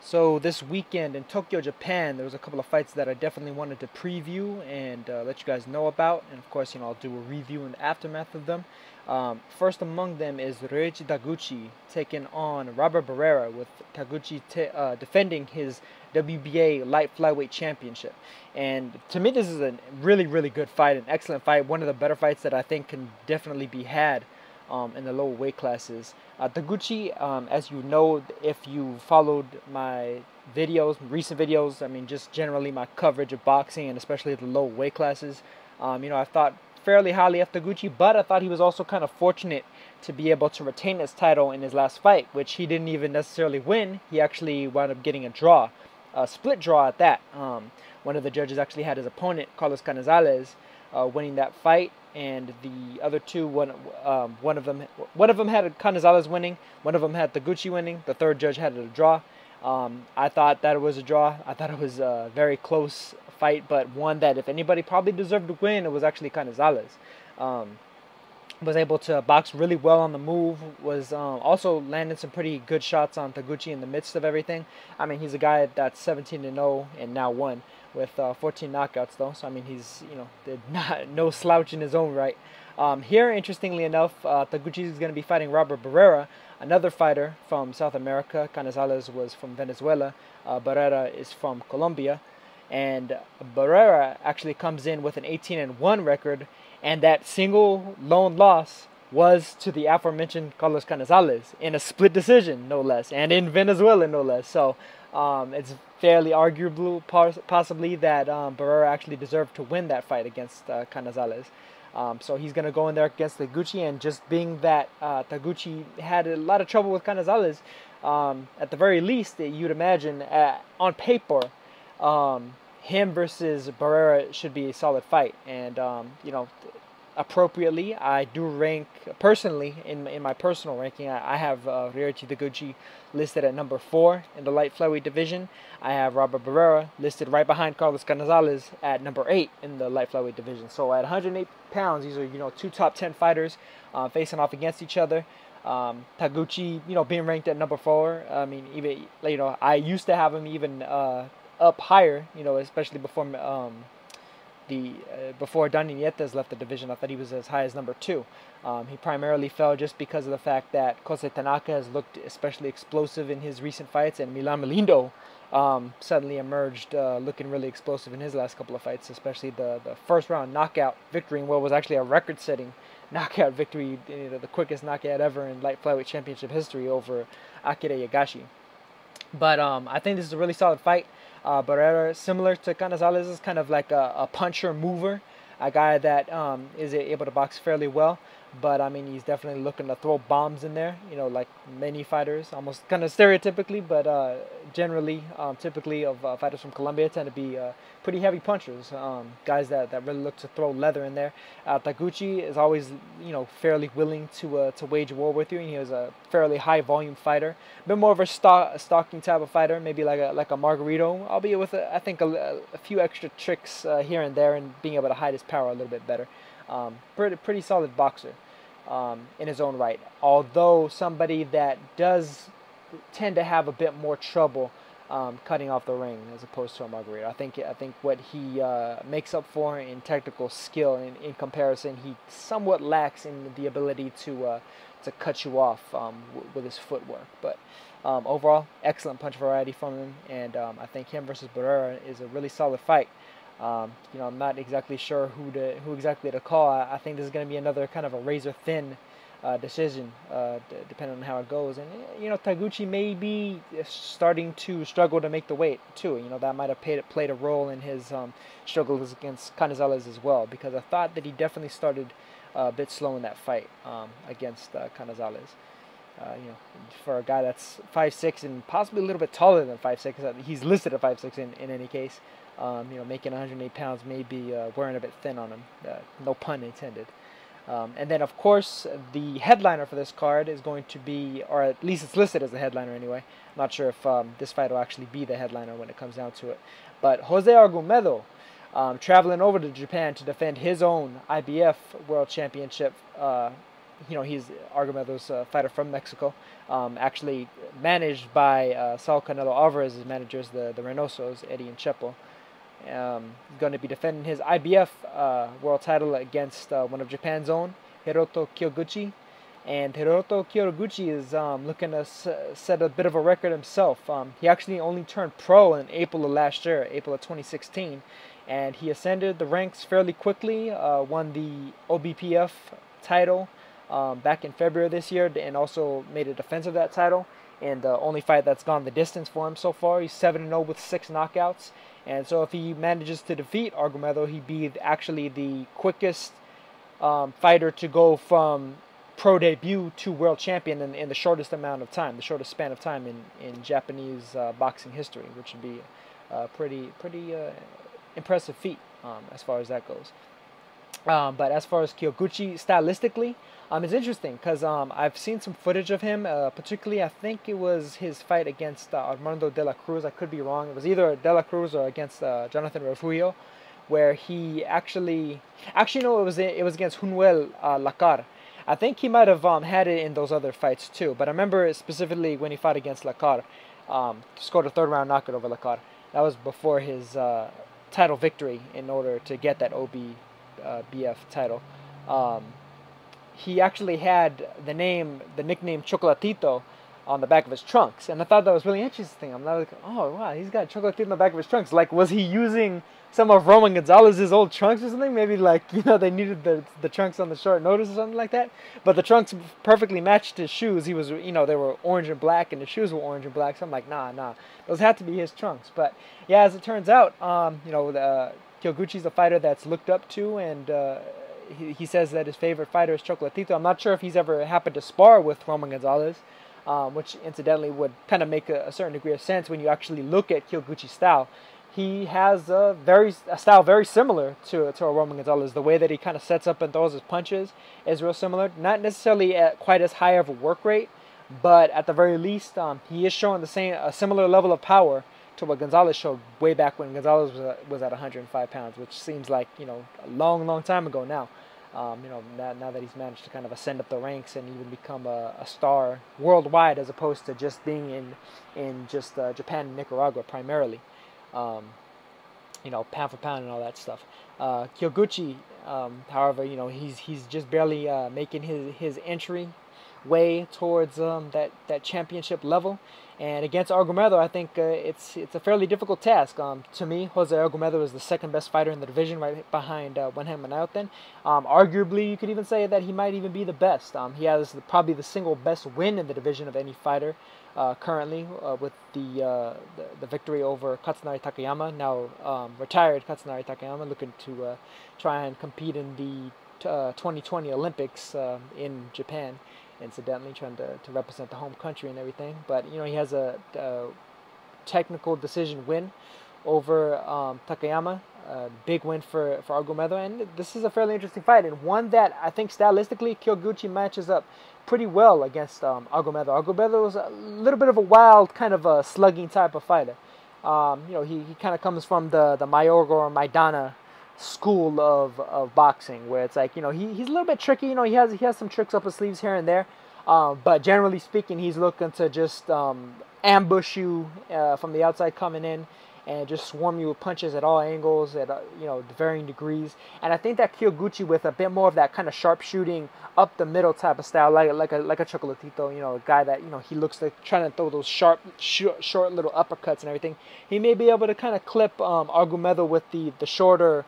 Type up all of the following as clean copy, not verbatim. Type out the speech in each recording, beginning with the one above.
So this weekend in Tokyo, Japan, there was a couple of fights that I definitely wanted to preview and let you guys know about. And of course, I'll do a review in the aftermath of them. First among them is Ryoichi Taguchi taking on Robert Barrera, with Taguchi defending his WBA light flyweight championship. And to me, this is a really, really good fight, an excellent fight, one of the better fights that I think can definitely be had in the lower weight classes. Taguchi, as you know, if you followed my videos, recent videos, I mean, just generally my coverage of boxing and especially the lower weight classes, I thought fairly highly of Taguchi, but I thought he was also kind of fortunate to be able to retain his title in his last fight, which he didn't even necessarily win. He actually wound up getting a draw, a split draw at that. One of the judges actually had his opponent, Carlos Canizales, winning that fight, and the other two, one of them had Canizales winning, one of them had Taguchi winning, the third judge had it a draw. I thought that it was a draw. I thought it was a very close fight, but one that if anybody probably deserved to win, it was actually Canizales. Was able to box really well on the move, was also landing some pretty good shots on Taguchi in the midst of everything. I mean, he's a guy that's 17-0 and now won with 14 knockouts though, so I mean, he's no slouch in his own right. Here, interestingly enough, Taguchi is going to be fighting Robert Barrera, another fighter from South America. Canizales was from Venezuela. Barrera is from Colombia. And Barrera actually comes in with an 18-1 record, and that single lone loss was to the aforementioned Carlos Canizales in a split decision, no less, and in Venezuela, no less. So it's fairly arguable, possibly, that Barrera actually deserved to win that fight against Canizales. So he's going to go in there against Taguchi, and just being that Taguchi had a lot of trouble with Canizales, at the very least, you'd imagine, on paper, him versus Barrera should be a solid fight. And, appropriately, I do rank, personally, in my personal ranking, I have Ryoichi Taguchi listed at number 4 in the light flyweight division. I have Robert Barrera listed right behind Carlos Canizales at number 8 in the light flyweight division. So at 108 pounds, these are, two top 10 fighters facing off against each other. Taguchi, being ranked at number 4. I mean, even, I used to have him even up higher, especially before before Dani Nietes left the division. I thought he was as high as number 2. He primarily fell just because of the fact that Kosei Tanaka has looked especially explosive in his recent fights, and Milan Melindo suddenly emerged looking really explosive in his last couple of fights, especially the first round knockout victory in what was actually a record-setting knockout victory, the quickest knockout ever in light flyweight championship history over Akira Yagashi. But I think this is a really solid fight. Barrera, similar to Canizales, is kind of like a puncher-mover, a guy that is able to box fairly well. But, I mean, he's definitely looking to throw bombs in there, like many fighters, almost kind of stereotypically, but generally, typically of fighters from Colombia tend to be pretty heavy punchers, guys that really look to throw leather in there. Taguchi is always, fairly willing to wage war with you, and he was a fairly high-volume fighter, a bit more of a stalking type of fighter, maybe like a Margarito, albeit with, I think, a few extra tricks here and there, and being able to hide his power a little bit better. Pretty solid boxer in his own right, although somebody that does tend to have a bit more trouble cutting off the ring as opposed to a Margarito. I think what he makes up for in technical skill, in comparison, he somewhat lacks in the ability to cut you off with his footwork. But overall, excellent punch variety from him, and I think him versus Barrera is a really solid fight. I'm not exactly sure who exactly to call. I think this is going to be another kind of a razor-thin decision, depending on how it goes. And, Taguchi may be starting to struggle to make the weight, too. That might have played a role in his struggles against Canizales as well, because I thought that he definitely started a bit slow in that fight against Canizales. For a guy that's 5'6" and possibly a little bit taller than 5'6", he's listed at 5'6" in any case. Making 108 pounds may be wearing a bit thin on him, no pun intended. And then, of course, the headliner for this card is going to be, or at least it's listed as the headliner anyway. I'm not sure if this fight will actually be the headliner when it comes down to it. But Jose Argumedo, traveling over to Japan to defend his own IBF World Championship he's Argumedo's fighter from Mexico, actually managed by Saul Canelo Alvarez's managers, the Reynosos, Eddie and Chepo. Going to be defending his IBF world title against one of Japan's own, Hiroto Kyoguchi. And Hiroto Kyoguchi is looking to set a bit of a record himself. He actually only turned pro in April of last year, April of 2016. And he ascended the ranks fairly quickly, won the OBPF title back in February of this year, and also made a defense of that title. And the only fight that's gone the distance for him so far. He's 7-0 with 6 knockouts. And so if he manages to defeat Argumedo, he'd be actually the quickest fighter to go from pro debut to world champion in the shortest amount of time, the shortest span of time in Japanese boxing history, which would be a pretty impressive feat as far as that goes. But as far as Kyoguchi, stylistically, it's interesting because I've seen some footage of him, particularly I think it was his fight against Armando de la Cruz. I could be wrong. It was either de la Cruz or against Jonathan Refugio, where he actually no, it was against Junuel Lacar. I think he might have had it in those other fights too, but I remember specifically when he fought against Lacar, scored a third-round knockout over Lacar. That was before his title victory in order to get that OBBF title. He actually had the nickname Chocolatito on the back of his trunks, and I thought that was really interesting. I'm like, oh wow, he's got Chocolatito on the back of his trunks. Like, was he using some of Roman Gonzalez's old trunks or something? Maybe like, they needed the trunks on the short notice or something like that. But the trunks perfectly matched his shoes. He was, they were orange and black, and the shoes were orange and black. So I'm like, nah, those had to be his trunks. But yeah, as it turns out, Kyoguchi's a fighter that's looked up to, and he says that his favorite fighter is Chocolatito. I'm not sure if he's ever happened to spar with Roman Gonzalez, which incidentally would kind of make a certain degree of sense when you actually look at Kyoguchi's style. He has a style very similar to a Roman Gonzalez. The way that he kind of sets up and throws his punches is real similar. Not necessarily at quite as high of a work rate, but at the very least, he is showing a similar level of power to what Gonzalez showed way back when Gonzalez was at 105 pounds, which seems like a long time ago now. Now that he's managed to kind of ascend up the ranks and even become a star worldwide, as opposed to just being in just Japan and Nicaragua primarily. Pound for pound and all that stuff. Kyoguchi, however, he's just barely making his entry way towards that championship level. And against Argumedo, I think it's a fairly difficult task. To me, Jose Argumedo is the second best fighter in the division, right behind Wenham Manayothen. Arguably, you could even say that he might even be the best. He has probably the single best win in the division of any fighter currently, with the victory over Katsunari Takayama, now retired Katsunari Takayama, looking to try and compete in the 2020 Olympics in Japan. Incidentally, trying to represent the home country and everything. But he has a technical decision win over Takayama, a big win for Argumedo, and this is a fairly interesting fight, and one that I think stylistically Kyoguchi matches up pretty well against Argumedo. Argumedo is a little bit of a wild, kind of a slugging type of fighter. He kind of comes from the Mayorga or Maidana school of boxing, where it's like, he's a little bit tricky. He has some tricks up his sleeves here and there, but generally speaking, he's looking to just ambush you from the outside coming in and just swarm you with punches at all angles, at varying degrees. And I think that Kyoguchi, with a bit more of that kind of sharp shooting up the middle type of style, like a Chocolatito, a guy that he looks like trying to throw those short little uppercuts and everything. He may be able to kind of clip Argumedo with the shorter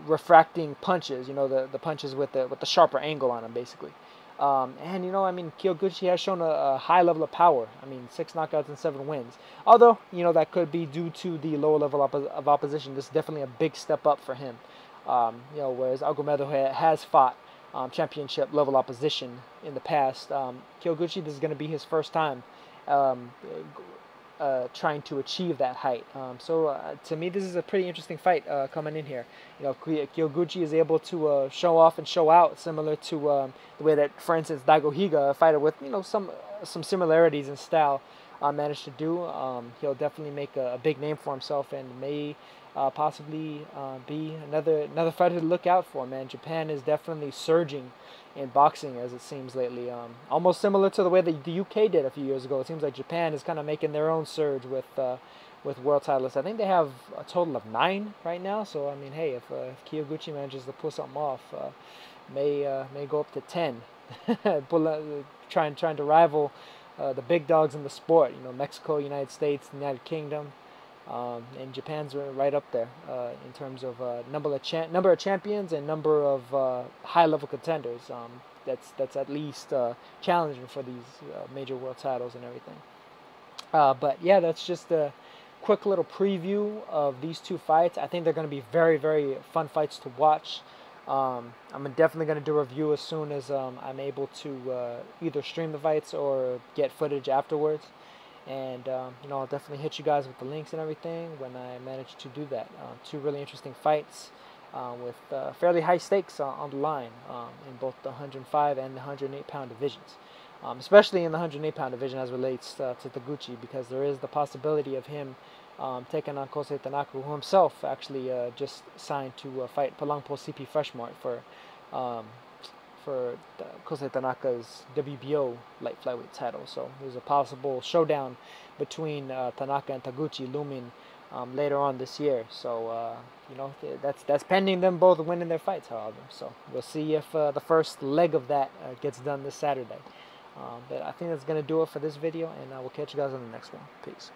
refracting punches, the punches with the sharper angle on them, basically. Kyoguchi has shown a high level of power. 6 knockouts and 7 wins. Although, that could be due to the lower level of opposition. This is definitely a big step up for him. Whereas Argumedo has fought championship level opposition in the past. Kyoguchi, this is going to be his first time trying to achieve that height. To me, this is a pretty interesting fight coming in here. Kyoguchi is able to show off and show out, similar to the way that, for instance, Daigo Higa, a fighter with some similarities in style, manage to do, he'll definitely make a big name for himself and may possibly be another fighter to look out for, man. Japan is definitely surging in boxing, as it seems lately. Almost similar to the way that the UK did a few years ago. It seems like Japan is kind of making their own surge with world titles. I think they have a total of 9 right now. So I mean, hey, if Kyoguchi manages to pull something off, may go up to 10. trying to rival the big dogs in the sport. You know, Mexico, United States, United Kingdom. And Japan's right up there in terms of number of champions and number of high-level contenders. That's at least challenging for these major world titles and everything. But yeah, that's just a quick little preview of these 2 fights. I think they're going to be very, very fun fights to watch. I'm definitely going to do a review as soon as I'm able to either stream the fights or get footage afterwards. And you know, I'll definitely hit you guys with the links and everything when I manage to do that. 2 really interesting fights with fairly high stakes on the line in both the 105 and the 108-pound divisions, especially in the 108-pound division as relates to Taguchi, because there is the possibility of him taking on Kosei Tanaka, who himself actually just signed to fight Palangpo CP Freshmart for Kosei Tanaka's WBO light flyweight title. So there's a possible showdown between Tanaka and Taguchi looming later on this year. So you know, that's pending them both winning their fights, however. So we'll see if the first leg of that gets done this Saturday. But I think that's going to do it for this video, and I will catch you guys on the next one. Peace.